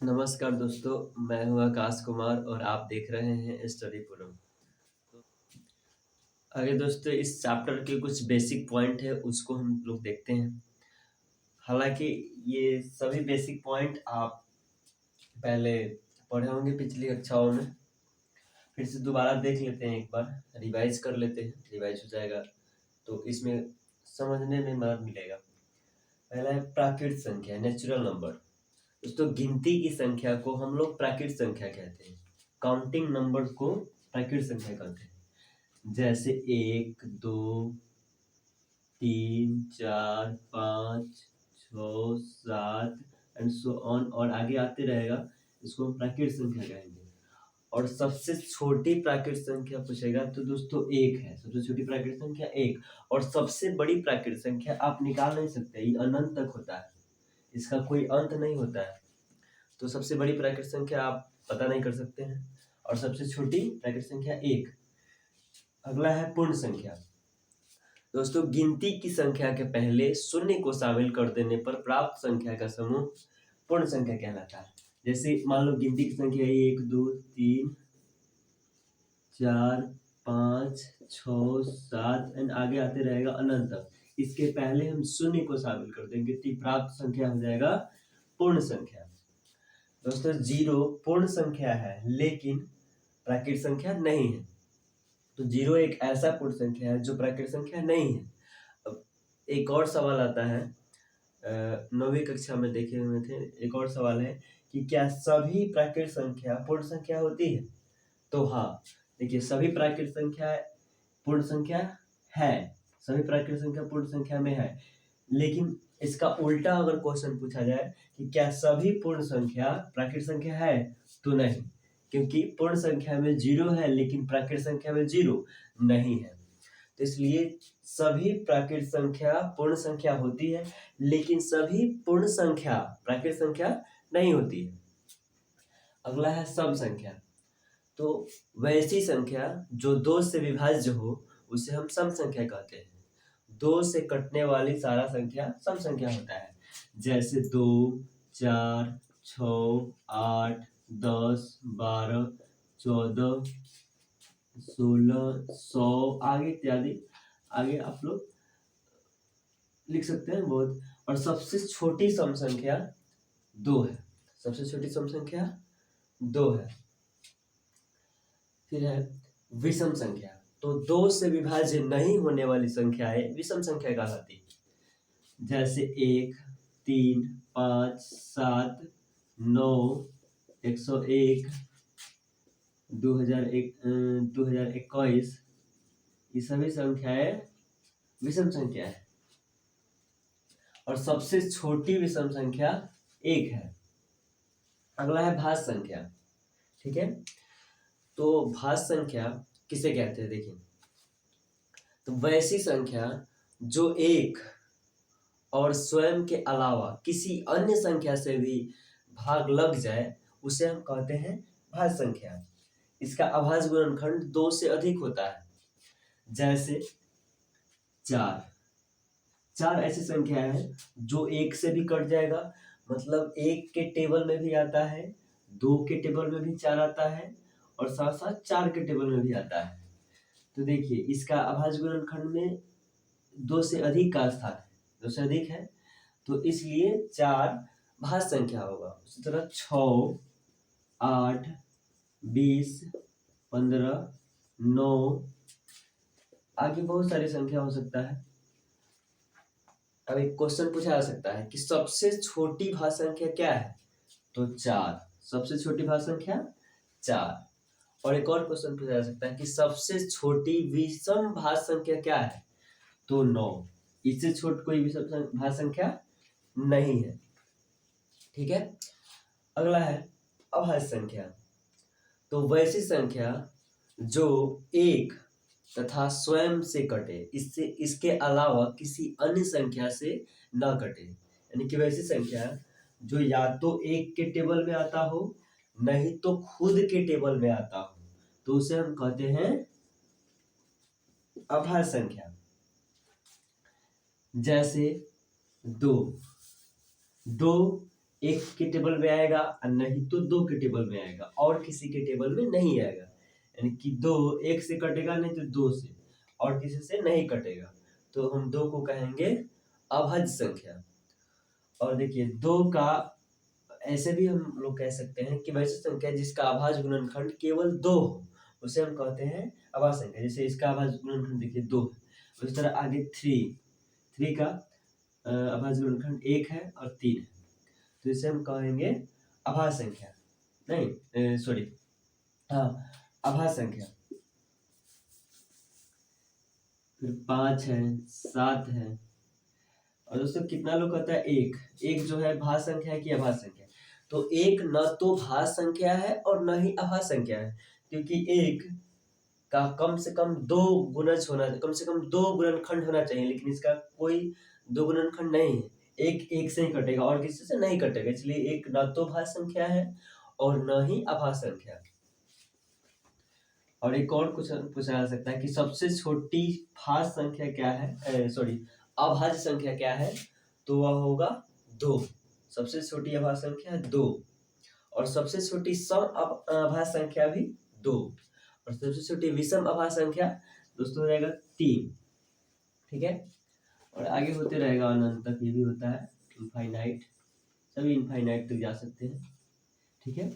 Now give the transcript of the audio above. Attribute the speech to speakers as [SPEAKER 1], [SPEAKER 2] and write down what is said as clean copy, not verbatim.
[SPEAKER 1] नमस्कार दोस्तों, मैं हूँ आकाश कुमार और आप देख रहे हैं स्टडी फोरम। आगे दोस्तों इस चैप्टर के कुछ बेसिक पॉइंट है उसको हम लोग देखते हैं। हालांकि ये सभी बेसिक पॉइंट आप पहले पढ़े होंगे पिछली कक्षाओं में, फिर से दोबारा देख लेते हैं, एक बार रिवाइज कर लेते हैं, रिवाइज हो जाएगा तो इसमें समझने में मदद मिलेगा। पहला है प्राकृत संख्या, नेचुरल नंबर। दोस्तों गिनती की संख्या को हम लोग प्राकृत संख्या कहते हैं, काउंटिंग नंबर को प्राकृत संख्या कहते हैं। जैसे 1, 2, 3, 4, 5, 6, 7 एंड सो ऑन, और आगे आते रहेगा, इसको हम प्राकृत संख्या कहेंगे। और सबसे छोटी प्राकृत संख्या पूछेगा तो दोस्तों 1 है, सबसे छोटी प्राकृत संख्या 1। और सबसे बड़ी प्राकृत संख्या आप निकाल नहीं सकते, ये अनंत तक होता है, इसका कोई अंत नहीं होता है। तो सबसे बड़ी प्राकृत संख्या आप पता नहीं कर सकते हैं, और सबसे छोटी प्राकृत संख्या 1। अगला है पूर्ण संख्या। दोस्तों गिनती की संख्या के पहले शून्य को शामिल कर देने पर प्राप्त संख्या का समूह पूर्ण संख्या कहलाता है। जैसे मान लो गिनती की संख्या 1, 2, 3, 4, 5, 6, 7 एंड आगे आते रहेगा अनंत तक। इसके पहले हम शून्य को शामिल कर देंगे तो प्राप्त संख्या हो जाएगा पूर्ण संख्या। दोस्तों 0 पूर्ण संख्या है लेकिन प्राकृत संख्या नहीं है, तो 0 एक ऐसा पूर्ण संख्या है जो प्राकृत संख्या नहीं है। अब एक और सवाल आता है, 9वीं कक्षा में देखे हुए थे, एक और सवाल है कि क्या सभी प्राकृत संख्या पूर्ण संख्या होती है? तो हाँ, देखिए सभी प्राकृत संख्या पूर्ण संख्या है, सभी प्राकृत संख्या पूर्ण संख्या में है, लेकिन इसका उल्टा अगर क्वेश्चन पूछा जाए कि क्या सभी पूर्ण संख्या प्राकृत संख्या है, तो नहीं, क्योंकि पूर्ण संख्या में 0 है लेकिन प्राकृत संख्या में 0 नहीं है। तो इसलिए सभी प्राकृत संख्या पूर्ण संख्या होती है, लेकिन सभी पूर्ण संख्या प्राकृत संख्या नहीं होती है। अगला है सम संख्या। तो वैसी संख्या जो 2 से विभाज्य हो उसे हम सम संख्या कहते हैं। 2 से कटने वाली सारा संख्या सम संख्या होता है। जैसे 2, 4, 6, 8, 10, 12, 14, 16, 100 आगे इत्यादि, आगे आप लोग लिख सकते हैं बहुत। और सबसे छोटी सम संख्या 2 है, सबसे छोटी सम संख्या 2 है। फिर है विषम संख्या। तो 2 से विभाज्य नहीं होने वाली संख्याएं विषम संख्या कहलाती है। जैसे 1, 3, 5, 7, 9, 101, 2001, 2021, ये सभी संख्याएं विषम संख्या है। और सबसे छोटी विषम संख्या 1 है। अगला है भाज्य संख्या। ठीक है, तो भाज्य संख्या किसे कहते हैं? देखिए, तो वैसी संख्या जो 1 और स्वयं के अलावा किसी अन्य संख्या से भी भाग लग जाए उसे हम कहते हैं भाज्य संख्या। इसका अभाज्य गुणनखंड 2 से अधिक होता है। जैसे 4 ऐसी संख्या है जो 1 से भी कट जाएगा, मतलब 1 के टेबल में भी आता है, 2 के टेबल में भी 4 आता है, और साथ साथ 4 के टेबल में भी आता है। तो देखिए इसका अभाज्य गुणनखंड में 2 से अधिक का स्थान है, 2 से अधिक है, तो इसलिए 4 भाज्य संख्या होगा। उसी तरह 6, 8, 20, 15, 9, आगे बहुत सारी संख्या हो सकता है। अब एक क्वेश्चन पूछा जा सकता है कि सबसे छोटी भाज्य संख्या क्या है? तो 4, सबसे छोटी भाज्य संख्या 4। और एक और क्वेश्चन पूछा जा सकता है कि सबसे छोटी विषम भाज्य संख्या क्या है? तो 9, इससे छोटी कोई विषम भाज्य संख्या नहीं है। ठीक है, अगला है अभाज्य संख्या। तो वैसी संख्या जो 1 तथा स्वयं से कटे, इससे इसके अलावा किसी अन्य संख्या से न कटे, यानी कि वैसी संख्या जो या तो 1 के टेबल में आता हो, नहीं तो खुद के टेबल में आता हो, तो उसे हम कहते हैं अभाज्य संख्या। जैसे 2 एक के टेबल में आएगा और नहीं तो 2 के टेबल में आएगा और किसी के टेबल में नहीं आएगा। यानी कि 2 1 से कटेगा नहीं तो 2 से और किसी से नहीं कटेगा, तो हम 2 को कहेंगे अभाज्य संख्या। और देखिए 2 का ऐसे भी हम लोग कह सकते हैं कि वैसी संख्या जिसका अभाज्य गुणनखंड केवल 2 हो, उसे हम कहते हैं अभाज्य संख्या। जैसे इसका अभाज्य गुणनखंड देखिए 2 है, उसी तरह आगे 3 का अभाज्य गुणनखंड 1 है और 3 है, तो इसे हम कहेंगे अभाज्य संख्या। नहीं सॉरी, हाँ अभाज्य संख्या। फिर 5 है, 7 है, और दोस्तों कितना लोग कहता है एक जो है भाज्य संख्या है कि अभाज्य संख्या है? तो एक न तो भाज्य संख्या है और न ही अभाज्य संख्या है, क्योंकि एक का कम से कम 2 गुणज होना, कम से कम 2 गुणनखंड होना चाहिए, लेकिन इसका कोई 2 गुणनखंड नहीं है। एक से ही कटेगा और किसी से नहीं कटेगा, इसलिए एक न तो भाज्य संख्या है और न ही अभाज्य संख्या। और एक और क्वेश्चन पूछा जा सकता है कि सबसे छोटी भाज्य संख्या क्या है, सॉरी अभाज्य संख्या क्या है? तो वह होगा 2। सबसे छोटी अभाज्य संख्या 2 और सबसे छोटी सम अभाज्य संख्या भी 2 और सबसे छोटी विषम अभाज्य संख्या दोस्तों हो जाएगा 3। ठीक है, और आगे होते रहेगा अनंत तक, ये भी होता है इनफाइनाइट, सभी इनफाइनाइट तक जा सकते हैं। ठीक है।